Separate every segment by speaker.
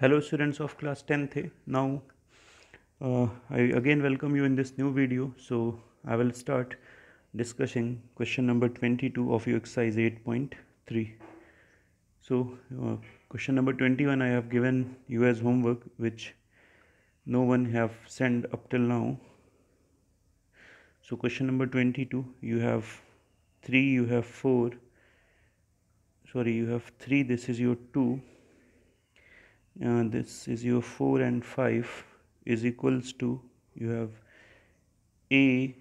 Speaker 1: Hello students of class 10th. Now I again welcome you in this new video. So I will start discussing question number 22 of your exercise 8.3. So question number 21 I have given you as homework, which no one have sent up till now. So question number 22, you have 3, you have 4, sorry, you have 3, this is your 2, this is your 4 and 5 is equals to, you have A,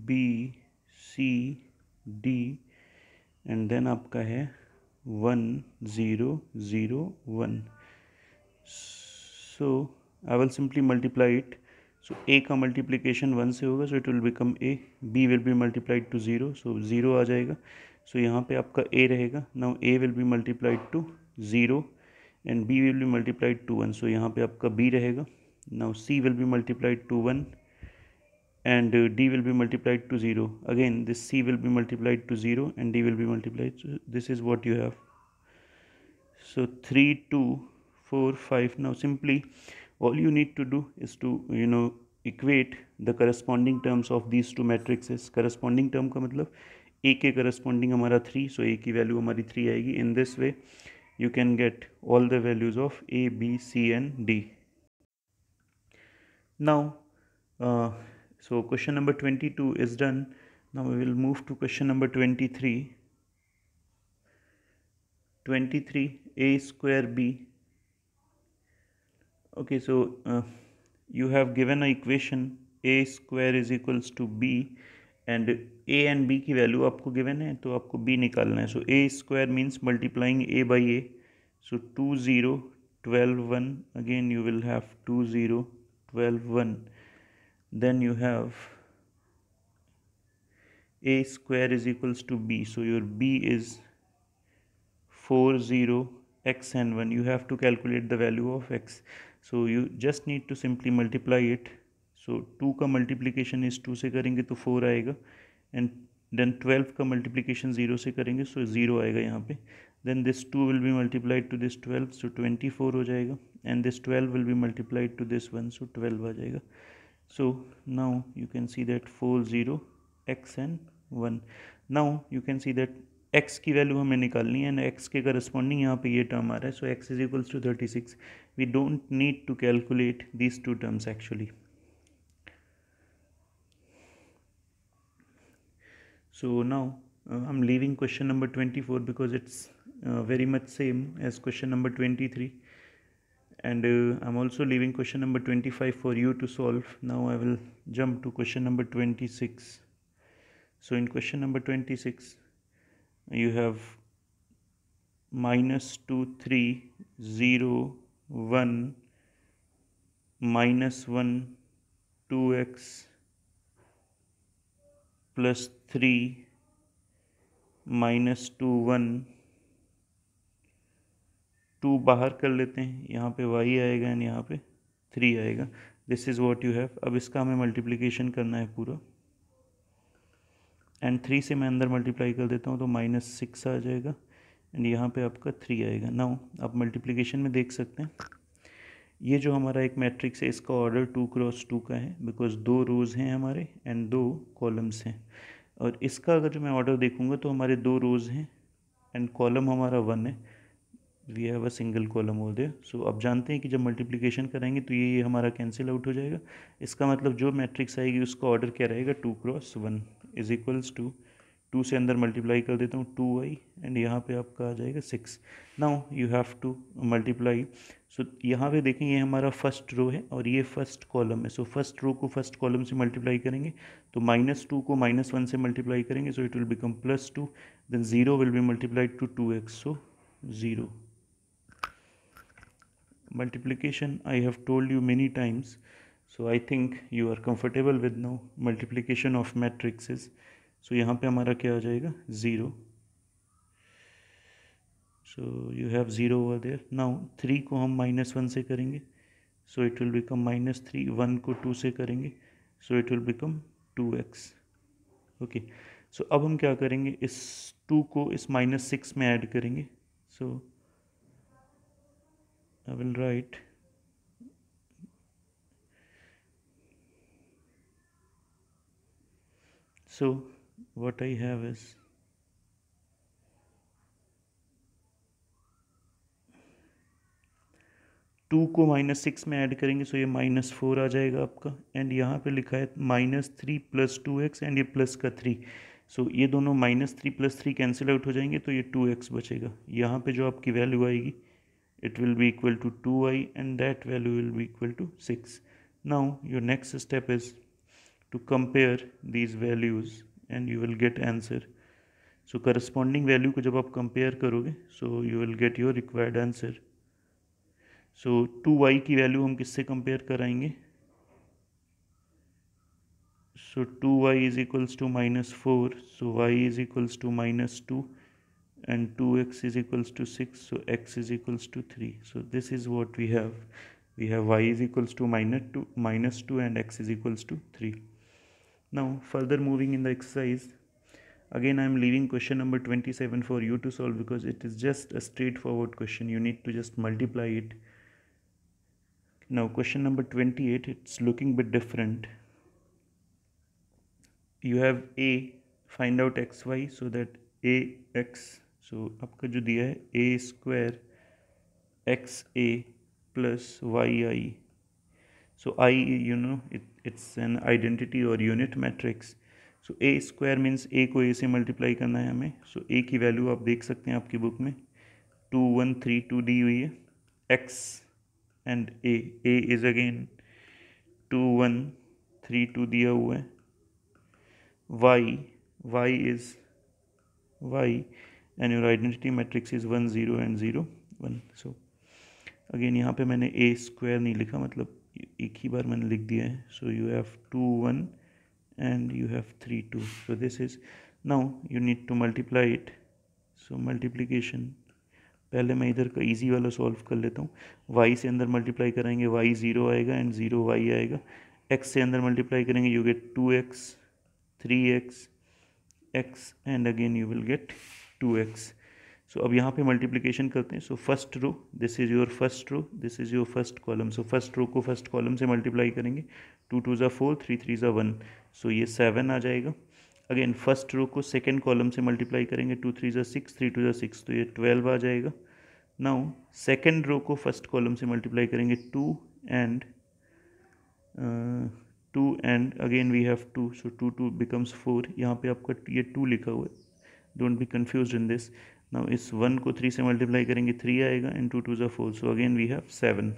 Speaker 1: B, C, D and then आपका है 1 0 0 1. So I will simply multiply it. So A का multiplication 1 से होगा, so it will become A. B will be multiplied to 0, so 0 आ जाएगा. So यहाँ पे आपका A रहेगा. Now A will be multiplied to 0 and B will be multiplied to 1. So यहाँ पे आपका B रहेगा. Now C will be multiplied to 1 and D will be multiplied to 0. Again this C will be multiplied to 0 and D will be multiplied. So this is what you have. So 3 2 4 5. Now simply all you need to do is to equate the corresponding terms of these two matrices. Corresponding term का मतलब A के corresponding हमारा 3, so A की value हमारी 3 आएगी. In this way you can get all the values of A, B, C and D. Now so question number 22 is done. Now we will move to question number 23. 23 A square B. Okay, so you have given a equation A square is equals to B and A and B की value आपको given है, तो आपको B निकालना है. So A square means multiplying A by A. So 2 0 12 1. Again you will have 2 0 12 1. Then you have A square is equals to B. So your B is 4 0 x and 1. You have to calculate the value of x. So you just need to simply multiply it. So 2 का multiplication is 2 से करेंगे तो 4 आएगा and then 12 का multiplication 0 से करेंगे so 0 आएगा यहाँ पे. Then this 2 will be multiplied to this 12, so 24 हो जाएगा and this 12 will be multiplied to this 1, so 12 आ जाएगा. So now you can see that 4 0 x and 1. Now you can see that x की value हमें निकालनी है and x के corresponding यहाँ पे ये टर्म आ रहा है. So x is equals to 36. We don't need to calculate these two terms actually. So now I'm leaving question number 24 because it's very much same as question number 23 and I'm also leaving question number 25 for you to solve. Now I will jump to question number 26. So in question number 26 you have minus 2 3 0 1 minus 1 2x plus 3 minus 2 1. 2 बाहर कर लेते हैं, यहाँ पे y आएगा and यहाँ पे 3 आएगा. This is what you have. अब इसका हमें मल्टीप्लिकेशन करना है पूरा एंड 3 से मैं अंदर मल्टीप्लाई कर देता हूँ तो -6 आ जाएगा एंड यहाँ पे आपका 3 आएगा. नाउ आप मल्टीप्लिकेशन में देख सकते हैं ये जो हमारा एक मैट्रिक्स है इसका ऑर्डर 2 क्रॉस 2 का है बिकॉज 2 रोज़ हैं हमारे एंड 2 कॉलम्स हैं. और इसका अगर मैं ऑर्डर देखूँगा तो हमारे 2 रोज़ हैं एंड कॉलम हमारा 1 है. We have a single column हो देयर. सो अब जानते हैं कि जब मल्टीप्लिकेशन कराएंगे तो ये हमारा कैंसिल आउट हो जाएगा. इसका मतलब जो मैट्रिक्स आएगी उसका ऑर्डर क्या रहेगा 2 क्रॉस 1 इज इक्वल्स टू 2 से अंदर मल्टीप्लाई कर देता हूँ 2y एंड यहाँ पे आपका आ जाएगा 6. Now you have to multiply. So यहाँ पे देखें ये हमारा फर्स्ट रो है और ये फर्स्ट कॉलम है. सो फर्स्ट रो को फर्स्ट कॉलम से मल्टीप्लाई करेंगे तो -2 को -1 से मल्टीप्लाई करेंगे so it will become +2. Then 0 will be multiplied to 2x, so 0. Multiplication I have told you many times, so I think you are comfortable with now multiplication of matrices. So यहाँ पे हमारा क्या आ जाएगा 0. So you have 0 over there. Now 3 को हम -1 से करेंगे so it will become -3. 1 को 2 से करेंगे so it will become 2x. Okay, so अब हम क्या करेंगे इस 2 को इस -6 में ऐड करेंगे. So I will write so what I have is 2 को -6 में ऐड करेंगे सो ये -4 आ जाएगा आपका, एंड यहाँ पे लिखा है -3 + 2x एंड ये प्लस का 3, सो ये दोनों -3 + 3 कैंसिल आउट हो जाएंगे तो ये 2x बचेगा। यहाँ पे जो आपकी वैल्यू आएगी it will be equal to 2y and that value will be equal to 6. Now your next step is to compare these values and you will get answer. So corresponding value को जब आप compare करोगे so you will get your required answer. So 2y की value हम किससे compare कराएंगे? So 2y is equals to -4, so y is equals to -2 and 2x is equals to 6, so x is equals to 3. So this is what we have y is equals to -2 and x is equals to 3. Now further moving in the exercise, again I am leaving question number 27 for you to solve because it is just a straightforward question, you need to just multiply it. Now question number 28, it's looking bit different. You have a, find out xy, so that ax, so आपका जो दिया है a² xa plus yi, so I, you know, it's an identity or unit matrix. So a² means a को a से multiply करना है हमें, so a की वैल्यू आप देख सकते हैं आपकी बुक में 2132 दी हुई है, x and a is again 2132 दिया हुआ है, y is y and your identity matrix is 1 0 and 0 1. So again यहाँ पे मैंने a² नहीं लिखा, मतलब एक ही बार मैंने लिख दिया है, सो you have 2 1 and you have 3 2. So this is, now you need to multiply it. So multiplication, पहले मैं इधर का इजी वाला सॉल्व कर लेता हूँ. y से अंदर मल्टीप्लाई कराएंगे y 0 आएगा एंड 0 y आएगा, x से अंदर मल्टीप्लाई करेंगे you get 2x 3x x and again you will get 2x. So अब यहाँ पे मल्टीप्लिकेशन करते हैं. So first row, this is your first row, this is your first column. So first row को first column से multiply करेंगे, 2 2 ज़ा 4 3 3 ज़ा 1, सो ये 7 आ जाएगा. अगेन फर्स्ट रो को सेकेंड कॉलम से मल्टीप्लाई करेंगे, 2 3 ज़ा 6 3 2 ज़ा 6, तो ये 12 आ जाएगा. नाउ सेकेंड रो को फर्स्ट कॉलम से मल्टीप्लाई करेंगे 2 and again we have 2, so 2 2 becomes 4. यहाँ पे आपका ये 2 लिखा हुआ है, don't be confuse in this. Now इस 1 को 3 से मल्टीप्लाई करेंगे 3 आएगा एंड 2 2 ज़ा 4, सो अगेन वी हैव 7.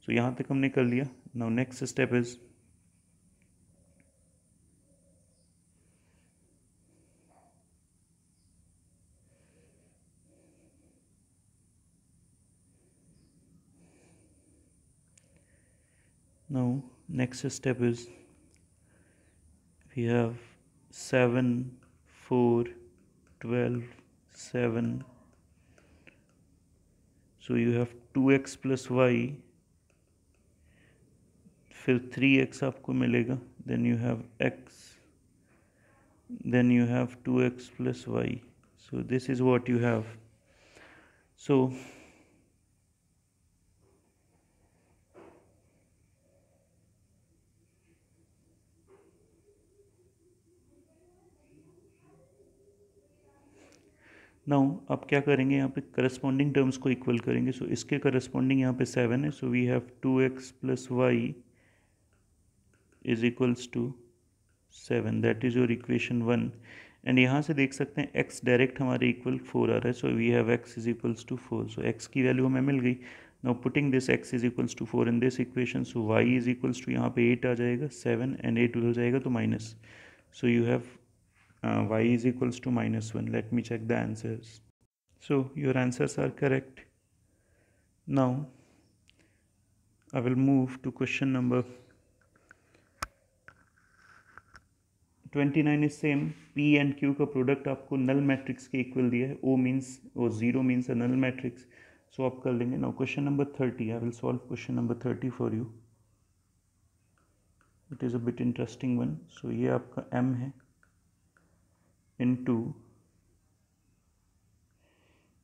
Speaker 1: सो यहाँ तक हमने कर लिया. Now next step is we have 7 4 12 7, so you have 2x plus y, फिर 3x आपको मिलेगा, then you have x, then you have 2x plus y. So this is what you have. So now आप क्या करेंगे, यहाँ पे corresponding terms को equal करेंगे. सो इसके करस्पॉन्डिंग यहाँ पे 7 है, so we have 2x plus y is equals to 7, that is your equation 1. And यहाँ से देख सकते हैं x डायरेक्ट हमारे इक्वल 4 आ रहा है, so we have x is equals to 4. So x की वैल्यू हमें मिल गई. Now putting this x is equals to 4 in this equation, so y is equals to यहाँ पे 8 आ जाएगा, 7 एंड 8 हो जाएगा तो minus, so you have y is equals to -1. Let me check the answers. So your answers are correct. Now I will move to question number 29 is same. P and Q का product आपको null matrix के equal दिया है. O means or 0 means a null matrix. So आप कर लेंगे. Now question number 30. I will solve question number 30 for you. It is a bit interesting one. So ये आपका M है into,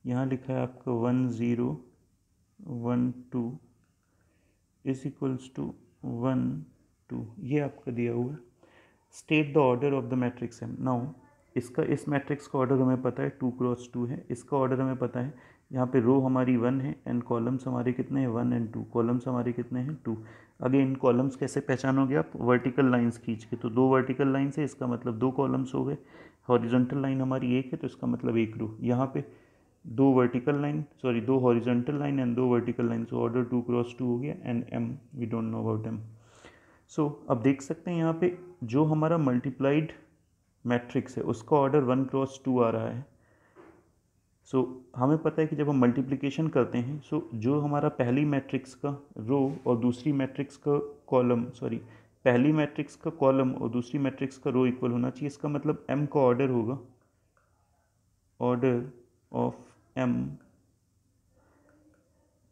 Speaker 1: यहाँ लिखा है आपका 1 0 1 2 इज इक्वल्स टू 1 2, ये आपका दिया हुआ है। State the order of the matrix M. Now इसका, इस मैट्रिक्स का ऑर्डर हमें पता है 2 क्रॉस 2 है, इसका ऑर्डर हमें पता है। यहाँ पे रो हमारी 1 है एंड कॉलम्स हमारे कितने हैं 1 एंड 2, कॉलम्स हमारे कितने हैं 2। अगेन कॉलम्स कैसे पहचानोगे आप, वर्टिकल लाइंस खींच के, तो 2 वर्टिकल लाइन्स है, इसका मतलब 2 कॉलम्स हो गए। हॉरिजॉन्टल लाइन हमारी 1 है तो इसका मतलब 1 रो। यहाँ पे 2 vertical line, sorry 2 horizontal line and 2 vertical line, so order 2 cross 2 हो गया and m we don't know about m. So अब देख सकते हैं यहाँ पे जो हमारा मल्टीप्लाइड मैट्रिक्स है उसका ऑर्डर 1 क्रॉस 2 आ रहा है। सो हमें पता है कि जब हम मल्टीप्लिकेशन करते हैं, सो जो हमारा पहली मैट्रिक्स का रो और दूसरी मैट्रिक्स का कॉलम, सॉरी पहली मैट्रिक्स का कॉलम और दूसरी मैट्रिक्स का रो इक्वल होना चाहिए। इसका मतलब m का ऑर्डर होगा, ऑर्डर ऑफ m,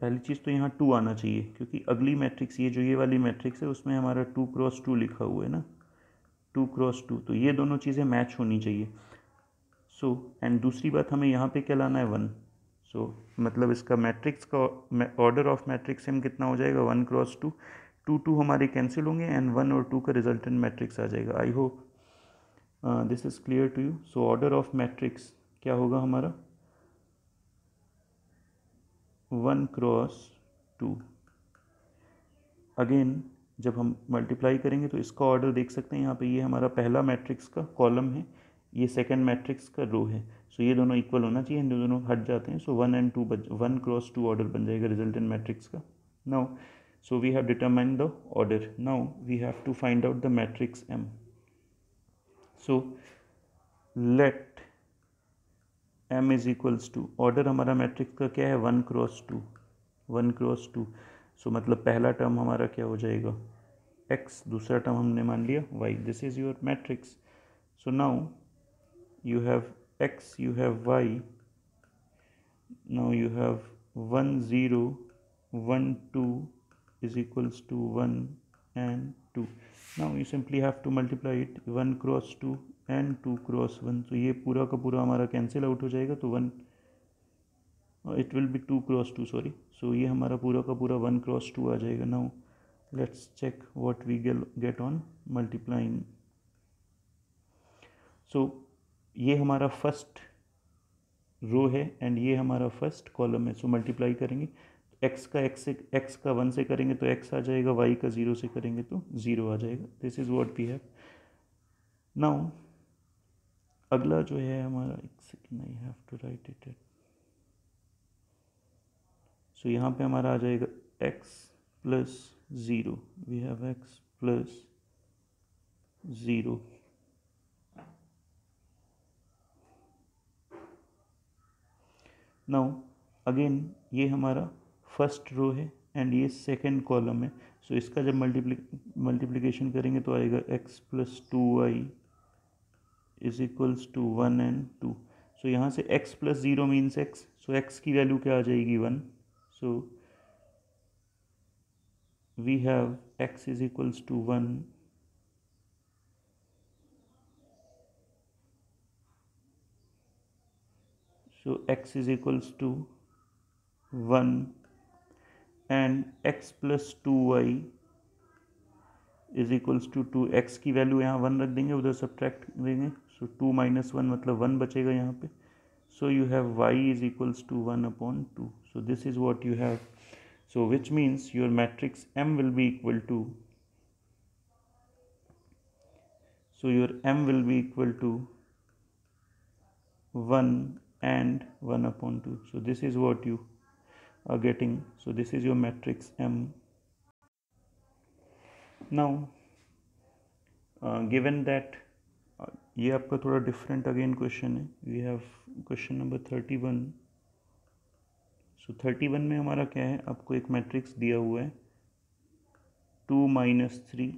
Speaker 1: पहली चीज़ तो यहाँ 2 आना चाहिए क्योंकि अगली मैट्रिक्स, ये जो ये वाली मैट्रिक्स है उसमें हमारा 2 क्रॉस 2 लिखा हुआ है ना, 2 क्रॉस 2, तो ये दोनों चीज़ें मैच होनी चाहिए। सो एंड दूसरी बात हमें यहाँ पे क्या लाना है 1। सो मतलब इसका मैट्रिक्स का ऑर्डर ऑफ मैट्रिक्स एम कितना हो जाएगा 1 क्रॉस 2, 2 2 हमारे कैंसिल होंगे एंड 1 और 2 का रिजल्टेंट मैट्रिक्स आ जाएगा। I hope this is clear to you. So order of matrix क्या होगा हमारा 1 क्रॉस 2। अगेन जब हम मल्टीप्लाई करेंगे तो इसका ऑर्डर देख सकते हैं यहाँ पे, ये हमारा पहला मैट्रिक्स का कॉलम है, ये सेकंड मैट्रिक्स का रो है। सो ये दोनों इक्वल होना चाहिए, दोनों हट जाते हैं। सो 1 एंड 2 1 क्रॉस 2 ऑर्डर बन जाएगा रिजल्टेंट मैट्रिक्स का। Now so we have determined the order, now we have to find out the matrix M. So let M is equals to, order हमारा मैट्रिक्स का क्या है 1 क्रॉस 2, 1 क्रॉस 2। सो मतलब पहला term हमारा क्या हो जाएगा x, दूसरा टर्म हमने मान लिया y। This is your matrix. So now you have x, you have y, now you have 1 0 1 2 is equals to 1 and 2. now you simply have to multiply it, 1 cross 2 and 2 cross 1, तो ये पूरा का पूरा हमारा cancel out हो जाएगा, तो 1 it will be 2 cross 2, sorry, so ये हमारा पूरा का पूरा 1 cross 2 आ जाएगा। now let's check what we get on multiplying. so ये हमारा फर्स्ट रो है एंड ये हमारा फर्स्ट कॉलम है। सो मल्टीप्लाई करेंगे तो x का 1 से करेंगे तो x आ जाएगा, y का 0 से करेंगे तो 0 आ जाएगा। This is what we have. Now अगला जो है हमारा, एक second I have to write it. So यहाँ पे हमारा आ जाएगा x plus 0, we have x plus 0। Now again ये हमारा फर्स्ट रो है एंड ये सेकेंड कॉलम है। सो इसका जब मल्टीप्लिकेशन करेंगे तो आएगा x plus 2y is equals to 1 and 2। So यहाँ से x plus 0 means x, so x की वैल्यू क्या आ जाएगी 1। So we have x is equals to 1 so x is equals to 1 and x plus 2y is equals to 2। x की value यहाँ 1 रख देंगे, उधर सब्ट्रैक्ट देंगे, सो 2 माइनस 1 मतलब 1 बचेगा यहाँ पे। सो you have y is equals to 1 upon 2। so this is what you have, so which means your matrix m will be equal to, so your m will be equal to 1 and 1 upon 2। so this is what you are getting, so this is your matrix M। now given that ये आपका थोड़ा different again question है, we have question number 31। सो 31 में हमारा क्या है, आपको एक मैट्रिक्स दिया हुआ है 2 -3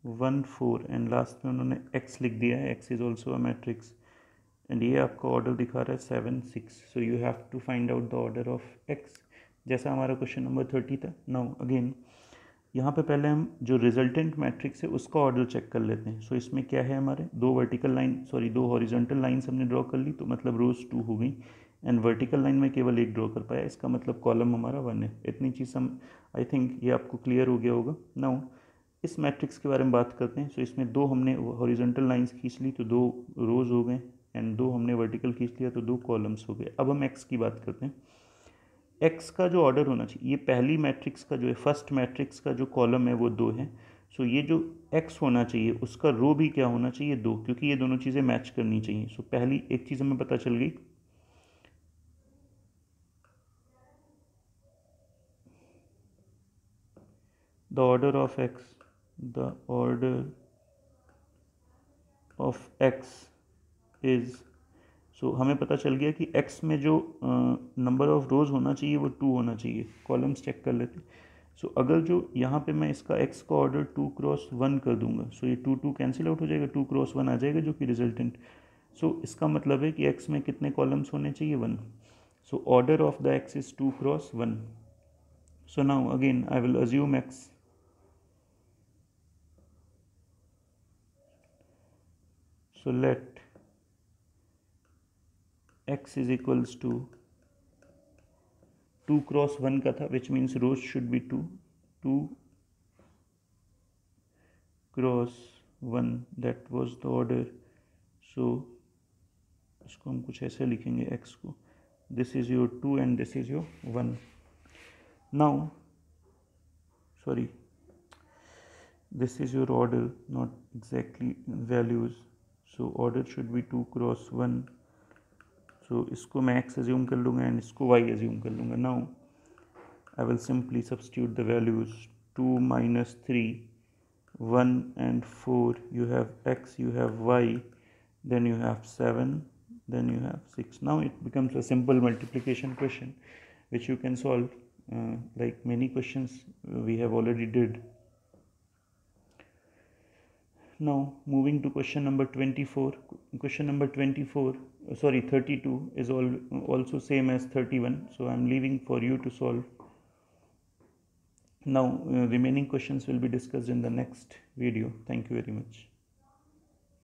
Speaker 1: 1 4 एंड लास्ट में उन्होंने x लिख दिया है, x इज ऑल्सो अ मैट्रिक्स एंड ये आपका ऑर्डर दिखा रहा है 7 6। So you have to find out the order of x, जैसा हमारा क्वेश्चन नंबर 30 था। नाउ अगेन यहाँ पे पहले हम जो रिजल्टेंट मैट्रिक्स है उसका ऑर्डर चेक कर लेते हैं। सो इसमें क्या है, हमारे 2 vertical line, sorry 2 horizontal lines हमने ड्रॉ कर ली, तो मतलब रोज 2 हो गई एंड वर्टिकल लाइन में केवल एक ड्रॉ कर पाया, इसका मतलब कॉलम हमारा 1 है। इतनी चीज़ हम आई थिंक ये आपको क्लियर हो गया होगा। नाउ इस मैट्रिक्स के बारे में बात करते हैं। सो इसमें दो हमने हॉरिजॉन्टल लाइंस खींच ली तो 2 रोज हो गए, एंड 2 हमने वर्टिकल खींच लिया तो 2 कॉलम्स हो गए। अब हम एक्स की बात करते हैं। एक्स का जो ऑर्डर होना चाहिए, ये पहली मैट्रिक्स का जो है, फर्स्ट मैट्रिक्स का जो कॉलम है वो 2 है। सो ये जो एक्स होना चाहिए उसका रो भी क्या होना चाहिए, 2, क्योंकि ये दोनों चीज़ें मैच करनी चाहिए। सो पहली एक चीज़ हमें पता चल गई, the order of x, the order of x is, so हमें पता चल गया कि x में जो नंबर ऑफ रोज होना चाहिए वो 2 होना चाहिए। कॉलम्स चेक कर लेते हैं। सो अगर जो यहाँ पे मैं इसका x का ऑर्डर 2 क्रॉस 1 कर दूंगा, सो ये 2 2 कैंसिल आउट हो जाएगा, 2 क्रॉस 1 आ जाएगा जो कि रिजल्टेंट। सो इसका मतलब है कि x में कितने कॉलम्स होने चाहिए, 1। So order of the x is 2 cross 1। So now again I will assume x, so let x is equals to 2 cross 1 का था, which means rows should be 2, 2 cross 1, that was the order. So इसको हम कुछ ऐसे लिखेंगे x को, this is your 2 and this is your 1। Now sorry, this is your order, not exactly values, so order should be 2 cross 1। so इसको मैं x assume कर लूँगा एंड इसको y assume कर लूँगा। now I will simply substitute the values, 2 minus 3, 1 and 4, you have x, you have y, then you have 7, then you have 6। now it becomes a simple multiplication question which you can solve like many questions we have already did। Now moving to question number 24. Question number 24, sorry 32 is also same as 31, so I am leaving for you to solve. Now remaining questions will be discussed in the next video. Thank you very much.